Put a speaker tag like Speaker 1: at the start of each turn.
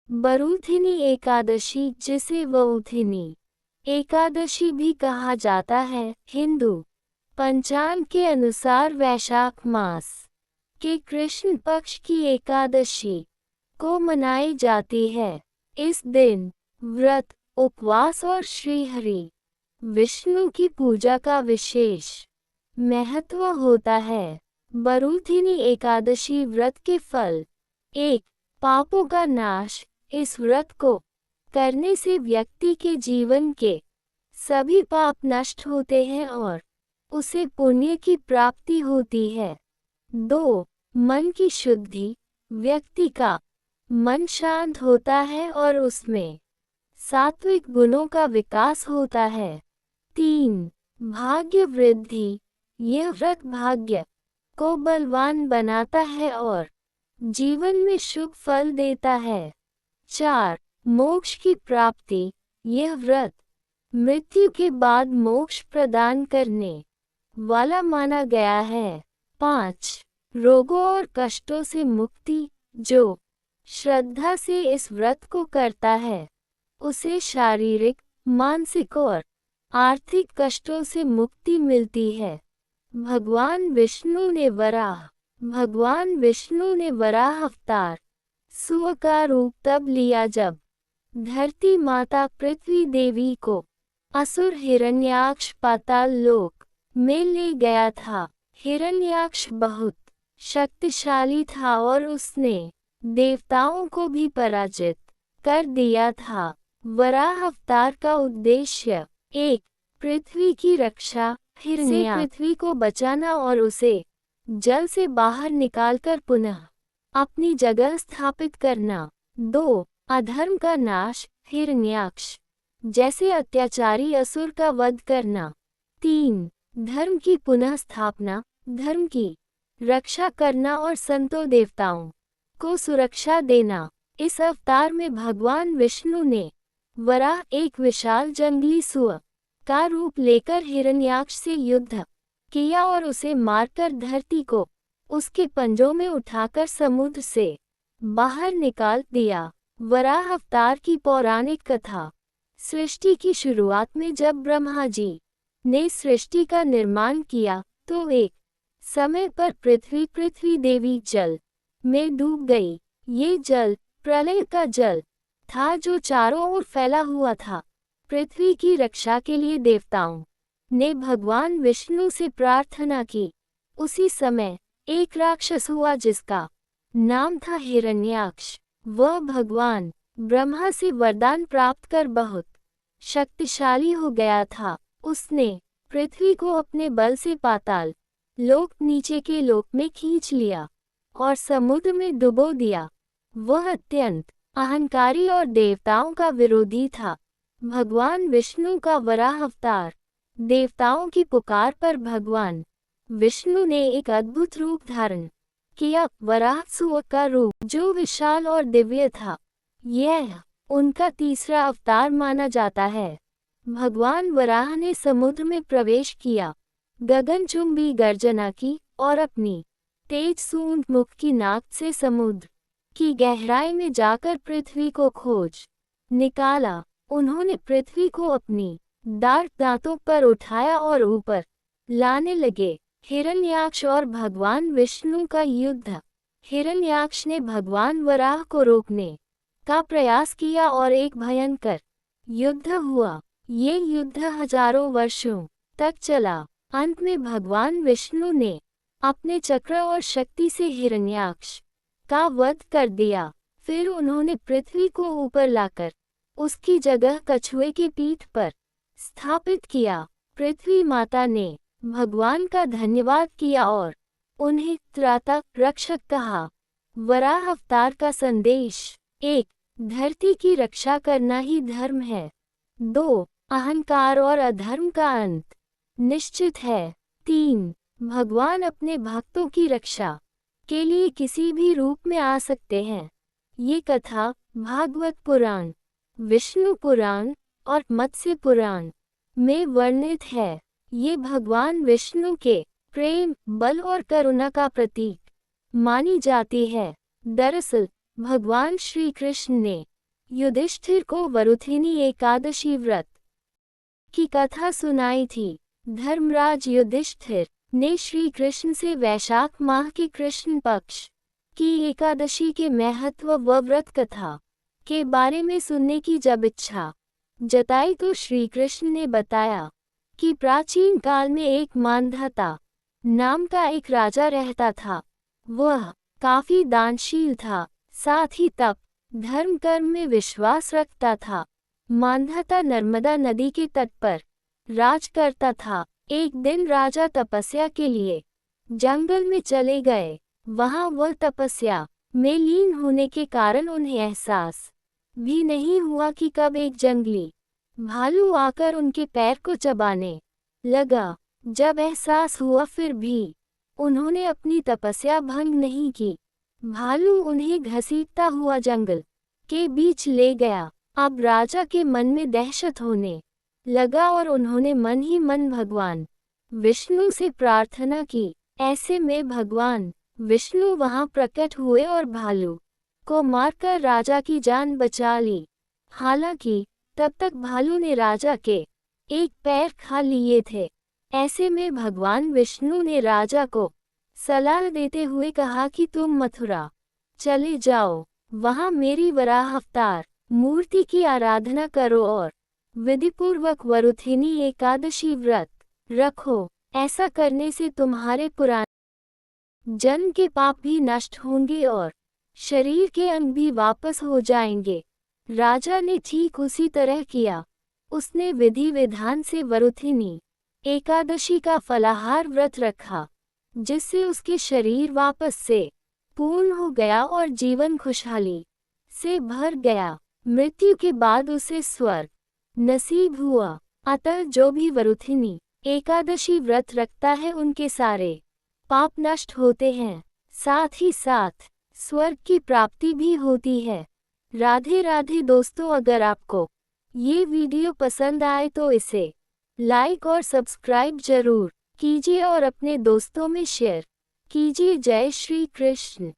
Speaker 1: बरूथिनी एकादशी, जिसे वऊथिनी एकादशी भी कहा जाता है, हिंदू पंचांग के अनुसार वैशाख मास के कृष्ण पक्ष की एकादशी को मनाई जाती है। इस दिन व्रत, उपवास और श्रीहरि विष्णु की पूजा का विशेष महत्व होता है। बरूथिनी एकादशी व्रत के फल: 1. पापों का नाश। इस व्रत को करने से व्यक्ति के जीवन के सभी पाप नष्ट होते हैं और उसे पुण्य की प्राप्ति होती है। 2. मन की शुद्धि। व्यक्ति का मन शांत होता है और उसमें सात्विक गुणों का विकास होता है। 3. भाग्य वृद्धि। यह व्रत भाग्य को बलवान बनाता है और जीवन में शुभ फल देता है। 4. मोक्ष की प्राप्ति। यह व्रत मृत्यु के बाद मोक्ष प्रदान करने वाला माना गया है। 5. रोगों और कष्टों से मुक्ति। जो श्रद्धा से इस व्रत को करता है उसे शारीरिक, मानसिक और आर्थिक कष्टों से मुक्ति मिलती है। भगवान विष्णु ने वराह अवतार सूअर का रूप तब लिया जब धरती माता पृथ्वी देवी को असुर हिरण्याक्ष पाताल लोक में ले गया था। हिरण्याक्ष बहुत शक्तिशाली था और उसने देवताओं को भी पराजित कर दिया था। वराह अवतार का उद्देश्य: 1. पृथ्वी की रक्षा, हिरण्याक्ष से पृथ्वी को बचाना और उसे जल से बाहर निकालकर पुनः अपनी जगह स्थापित करना। 2. अधर्म का नाश, हिरण्याक्ष जैसे अत्याचारी असुर का वध करना। 3. धर्म की पुनः स्थापना, धर्म की रक्षा करना और संतों देवताओं को सुरक्षा देना। इस अवतार में भगवान विष्णु ने वराह, एक विशाल जंगली सूअर का रूप लेकर हिरण्याक्ष से युद्ध किया और उसे मारकर धरती को उसके पंजों में उठाकर समुद्र से बाहर निकाल दिया। वराह अवतार की पौराणिक कथा: सृष्टि की शुरुआत में जब ब्रह्मा जी ने सृष्टि का निर्माण किया तो एक समय पर पृथ्वी देवी जल में डूब गई। ये जल प्रलय का जल था जो चारों ओर फैला हुआ था। पृथ्वी की रक्षा के लिए देवताओं ने भगवान विष्णु से प्रार्थना की। उसी समय एक राक्षस हुआ जिसका नाम था हिरण्याक्ष। वह भगवान ब्रह्मा से वरदान प्राप्त कर बहुत शक्तिशाली हो गया था। उसने पृथ्वी को अपने बल से पाताल लोक, नीचे के लोक में खींच लिया और समुद्र में डुबो दिया। वह अत्यंत अहंकारी और देवताओं का विरोधी था। भगवान विष्णु का वराह अवतार: देवताओं की पुकार पर भगवान विष्णु ने एक अद्भुत रूप धारण किया, वराह सूअर का रूप, जो विशाल और दिव्य था। यह उनका तीसरा अवतार माना जाता है। भगवान वराह ने समुद्र में प्रवेश किया, गगनचुंबी गर्जना की और अपनी तेज सूंड मुख की नाक से समुद्र की गहराई में जाकर पृथ्वी को खोज निकाला। उन्होंने पृथ्वी को अपनी दाढ़ दांतों पर उठाया और ऊपर लाने लगे। हिरण्याक्ष और भगवान विष्णु का युद्ध: हिरण्याक्ष ने भगवान वराह को रोकने का प्रयास किया और एक भयंकर युद्ध हुआ। ये युद्ध हजारों वर्षों तक चला। अंत में भगवान विष्णु ने अपने चक्र और शक्ति से हिरण्याक्ष का वध कर दिया। फिर उन्होंने पृथ्वी को ऊपर लाकर उसकी जगह कछुए की पीठ पर स्थापित किया। पृथ्वी माता ने भगवान का धन्यवाद किया और उन्हें त्राता रक्षक कहा। वराह अवतार का संदेश: 1. धरती की रक्षा करना ही धर्म है। 2. अहंकार और अधर्म का अंत निश्चित है। 3. भगवान अपने भक्तों की रक्षा के लिए किसी भी रूप में आ सकते हैं। ये कथा भागवत पुराण, विष्णु पुराण और मत्स्य पुराण में वर्णित है। ये भगवान विष्णु के प्रेम, बल और करुणा का प्रतीक मानी जाती है। दरअसल भगवान श्री कृष्ण ने युधिष्ठिर को वरुथिनी एकादशी व्रत की कथा सुनाई थी। धर्मराज युधिष्ठिर ने श्री कृष्ण से वैशाख माह के कृष्ण पक्ष की एकादशी के महत्व व व्रत कथा के बारे में सुनने की जब इच्छा जताई तो श्री कृष्ण ने बताया कि प्राचीन काल में एक मानधाता नाम का एक राजा रहता था। वह काफी दानशील था, साथ ही तप धर्म कर्म में विश्वास रखता था। मानधाता नर्मदा नदी के तट पर राज करता था। एक दिन राजा तपस्या के लिए जंगल में चले गए। वहां वह तपस्या में लीन होने के कारण उन्हें एहसास भी नहीं हुआ कि कब एक जंगली भालू आकर उनके पैर को चबाने लगा। जब एहसास हुआ फिर भी उन्होंने अपनी तपस्या भंग नहीं की। भालू उन्हें घसीटता हुआ जंगल के बीच ले गया। अब राजा के मन में दहशत होने लगा और उन्होंने मन ही मन भगवान विष्णु से प्रार्थना की। ऐसे में भगवान विष्णु वहां प्रकट हुए और भालू को मारकर राजा की जान बचा ली। हालांकि तब तक भालू ने राजा के एक पैर खा लिए थे। ऐसे में भगवान विष्णु ने राजा को सलाह देते हुए कहा कि तुम मथुरा चले जाओ, वहां मेरी वराह अवतार मूर्ति की आराधना करो और विधिपूर्वक वरुथिनी एकादशी व्रत रखो। ऐसा करने से तुम्हारे पुराने जन्म के पाप भी नष्ट होंगे और शरीर के अंग भी वापस हो जाएंगे। राजा ने ठीक उसी तरह किया। उसने विधि विधान से वरुथिनी एकादशी का फलाहार व्रत रखा, जिससे उसके शरीर वापस से पूर्ण हो गया और जीवन खुशहाली से भर गया। मृत्यु के बाद उसे स्वर्ग नसीब हुआ। अतः जो भी वरुथिनी एकादशी व्रत रखता है उनके सारे पाप नष्ट होते हैं, साथ ही साथ स्वर्ग की प्राप्ति भी होती है। राधे राधे दोस्तों, अगर आपको ये वीडियो पसंद आए तो इसे लाइक और सब्सक्राइब जरूर कीजिए और अपने दोस्तों में शेयर कीजिए। जय श्री कृष्ण।